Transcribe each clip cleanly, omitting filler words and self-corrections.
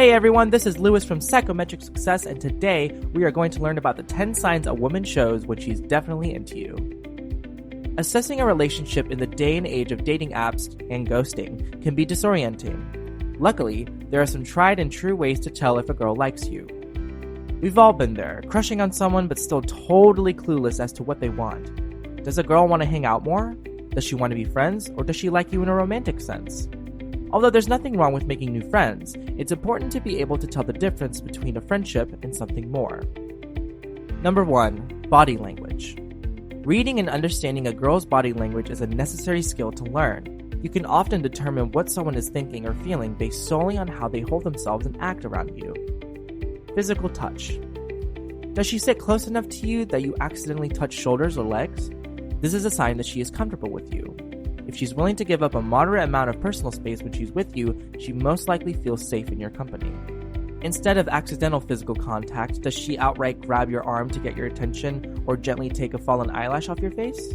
Hey everyone, this is Lewis from Psychometric Success, and today we are going to learn about the 10 signs a woman shows when she's definitely into you. Assessing a relationship in the day and age of dating apps and ghosting can be disorienting. Luckily, there are some tried and true ways to tell if a girl likes you. We've all been there, crushing on someone but still totally clueless as to what they want. Does a girl want to hang out more? Does she want to be friends, or does she like you in a romantic sense? Although there's nothing wrong with making new friends, it's important to be able to tell the difference between a friendship and something more. Number 1. Body language. Reading and understanding a girl's body language is a necessary skill to learn. You can often determine what someone is thinking or feeling based solely on how they hold themselves and act around you. Physical touch. Does she sit close enough to you that you accidentally touch shoulders or legs? This is a sign that she is comfortable with you. If she's willing to give up a moderate amount of personal space when she's with you, she most likely feels safe in your company. Instead of accidental physical contact, does she outright grab your arm to get your attention or gently take a fallen eyelash off your face?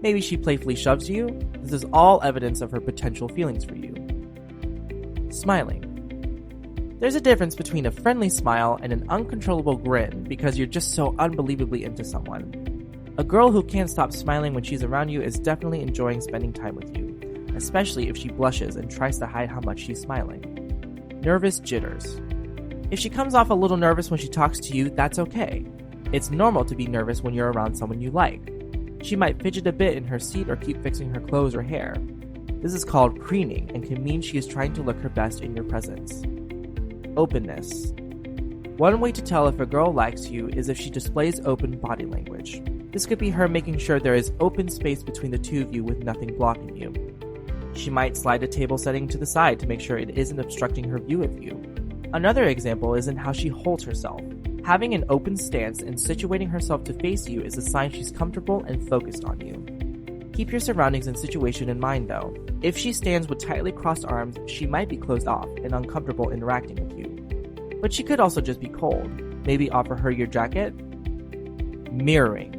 Maybe she playfully shoves you. This is all evidence of her potential feelings for you. Smiling. There's a difference between a friendly smile and an uncontrollable grin because you're just so unbelievably into someone. A girl who can't stop smiling when she's around you is definitely enjoying spending time with you, especially if she blushes and tries to hide how much she's smiling. Nervous jitters. If she comes off a little nervous when she talks to you, that's okay. It's normal to be nervous when you're around someone you like. She might fidget a bit in her seat or keep fixing her clothes or hair. This is called preening and can mean she is trying to look her best in your presence. Openness. One way to tell if a girl likes you is if she displays open body language. This could be her making sure there is open space between the two of you with nothing blocking you. She might slide a table setting to the side to make sure it isn't obstructing her view of you. Another example is in how she holds herself. Having an open stance and situating herself to face you is a sign she's comfortable and focused on you. Keep your surroundings and situation in mind though. If she stands with tightly crossed arms, she might be closed off and uncomfortable interacting with you. But she could also just be cold. Maybe offer her your jacket. Mirroring.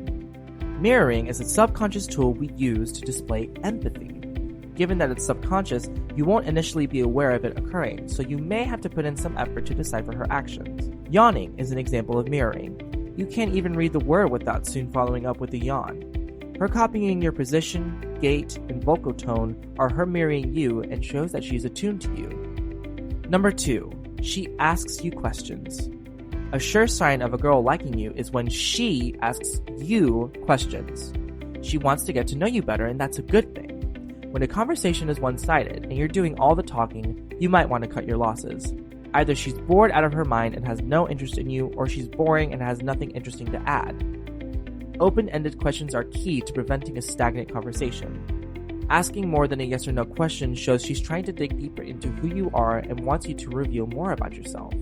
Mirroring is a subconscious tool we use to display empathy. Given that it's subconscious, you won't initially be aware of it occurring, so you may have to put in some effort to decipher her actions. Yawning is an example of mirroring. You can't even read the word without soon following up with a yawn. Her copying your position, gait, and vocal tone are her mirroring you and shows that she's attuned to you. Number 2. She asks you questions. A sure sign of a girl liking you is when she asks you questions. She wants to get to know you better, and that's a good thing. When a conversation is one-sided and you're doing all the talking, you might want to cut your losses. Either she's bored out of her mind and has no interest in you, or she's boring and has nothing interesting to add. Open-ended questions are key to preventing a stagnant conversation. Asking more than a yes or no question shows she's trying to dig deeper into who you are and wants you to reveal more about yourself.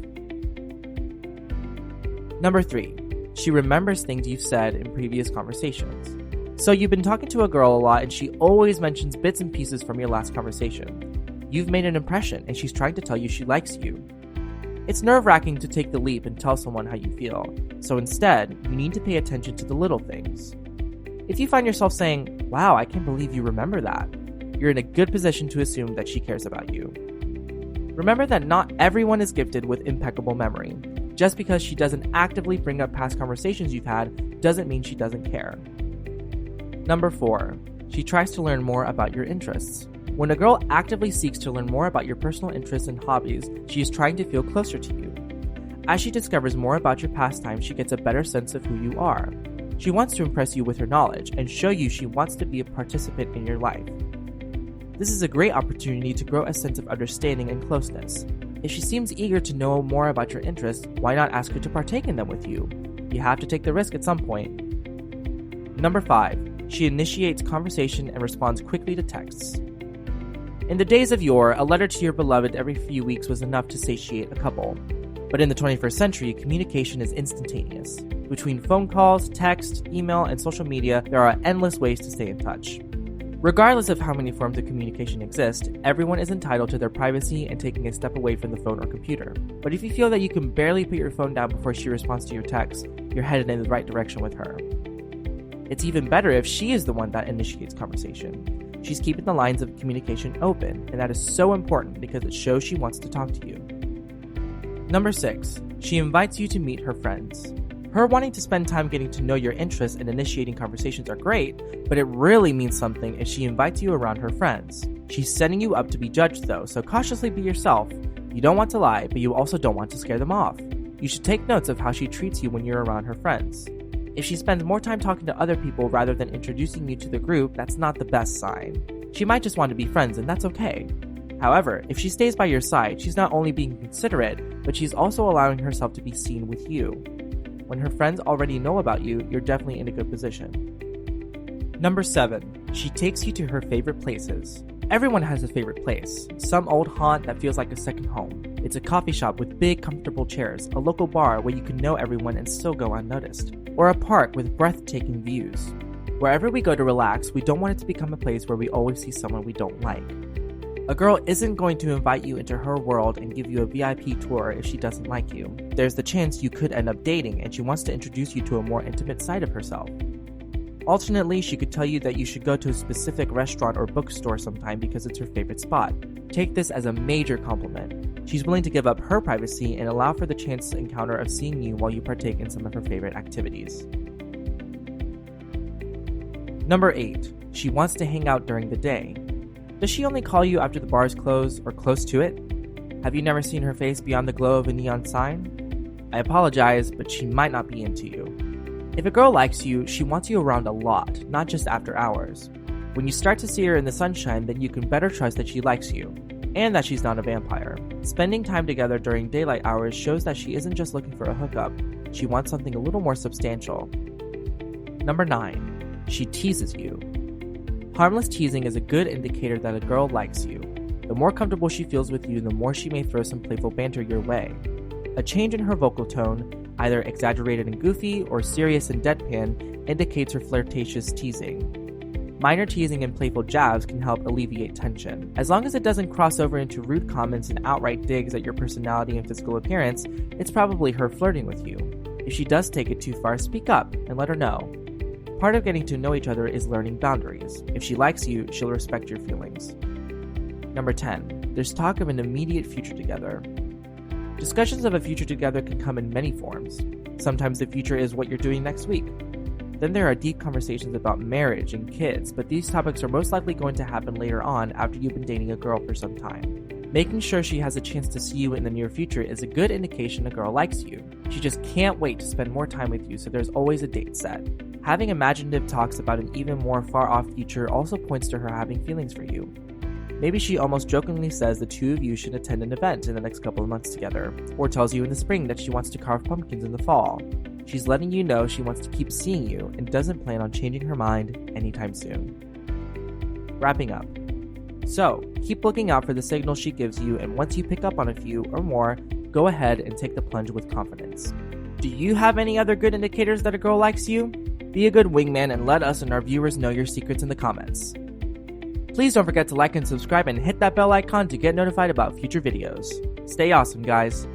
Number 3. She remembers things you've said in previous conversations. So you've been talking to a girl a lot and she always mentions bits and pieces from your last conversation. You've made an impression and she's trying to tell you she likes you. It's nerve-wracking to take the leap and tell someone how you feel, so instead, you need to pay attention to the little things. If you find yourself saying, "Wow, I can't believe you remember that," you're in a good position to assume that she cares about you. Remember that not everyone is gifted with impeccable memory. Just because she doesn't actively bring up past conversations you've had doesn't mean she doesn't care. Number 4. She tries to learn more about your interests. When a girl actively seeks to learn more about your personal interests and hobbies, she is trying to feel closer to you. As she discovers more about your pastime, she gets a better sense of who you are. She wants to impress you with her knowledge and show you she wants to be a participant in your life. This is a great opportunity to grow a sense of understanding and closeness. If she seems eager to know more about your interests, why not ask her to partake in them with you? You have to take the risk at some point. Number 5. She initiates conversation and responds quickly to texts. In the days of yore, a letter to your beloved every few weeks was enough to satiate a couple. But in the 21st century, communication is instantaneous. Between phone calls, text, email, and social media, there are endless ways to stay in touch. Regardless of how many forms of communication exist, everyone is entitled to their privacy and taking a step away from the phone or computer. But if you feel that you can barely put your phone down before she responds to your text, you're headed in the right direction with her. It's even better if she is the one that initiates conversation. She's keeping the lines of communication open, and that is so important because it shows she wants to talk to you. Number 6. She invites you to meet her friends. Her wanting to spend time getting to know your interests and initiating conversations are great, but it really means something if she invites you around her friends. She's setting you up to be judged though, so cautiously be yourself. You don't want to lie, but you also don't want to scare them off. You should take notes of how she treats you when you're around her friends. If she spends more time talking to other people rather than introducing you to the group, that's not the best sign. She might just want to be friends, and that's okay. However, if she stays by your side, she's not only being considerate, but she's also allowing herself to be seen with you. When her friends already know about you, you're definitely in a good position. Number 7. She takes you to her favorite places. Everyone has a favorite place. Some old haunt that feels like a second home. It's a coffee shop with big, comfortable chairs, a local bar where you can know everyone and still go unnoticed, or a park with breathtaking views. Wherever we go to relax, we don't want it to become a place where we always see someone we don't like. A girl isn't going to invite you into her world and give you a VIP tour if she doesn't like you. There's the chance you could end up dating and she wants to introduce you to a more intimate side of herself. Alternately, she could tell you that you should go to a specific restaurant or bookstore sometime because it's her favorite spot. Take this as a major compliment. She's willing to give up her privacy and allow for the chance to encounter of seeing you while you partake in some of her favorite activities. Number 8. She wants to hang out during the day. Does she only call you after the bar is closed or close to it? Have you never seen her face beyond the glow of a neon sign? I apologize, but she might not be into you. If a girl likes you, she wants you around a lot, not just after hours. When you start to see her in the sunshine, then you can better trust that she likes you, and that she's not a vampire. Spending time together during daylight hours shows that she isn't just looking for a hookup, she wants something a little more substantial. Number 9. She teases you. Harmless teasing is a good indicator that a girl likes you. The more comfortable she feels with you, the more she may throw some playful banter your way. A change in her vocal tone, either exaggerated and goofy or serious and deadpan, indicates her flirtatious teasing. Minor teasing and playful jabs can help alleviate tension. As long as it doesn't cross over into rude comments and outright digs at your personality and physical appearance, it's probably her flirting with you. If she does take it too far, speak up and let her know. Part of getting to know each other is learning boundaries. If she likes you, she'll respect your feelings. Number 10. There's talk of an immediate future together. Discussions of a future together can come in many forms. Sometimes the future is what you're doing next week. Then there are deep conversations about marriage and kids, but these topics are most likely going to happen later on after you've been dating a girl for some time. Making sure she has a chance to see you in the near future is a good indication a girl likes you. She just can't wait to spend more time with you, so there's always a date set. Having imaginative talks about an even more far-off future also points to her having feelings for you. Maybe she almost jokingly says the two of you should attend an event in the next couple of months together, or tells you in the spring that she wants to carve pumpkins in the fall. She's letting you know she wants to keep seeing you and doesn't plan on changing her mind anytime soon. Wrapping up. So, keep looking out for the signals she gives you, and once you pick up on a few or more, go ahead and take the plunge with confidence. Do you have any other good indicators that a girl likes you? Be a good wingman and let us and our viewers know your secrets in the comments. Please don't forget to like and subscribe and hit that bell icon to get notified about future videos. Stay awesome, guys.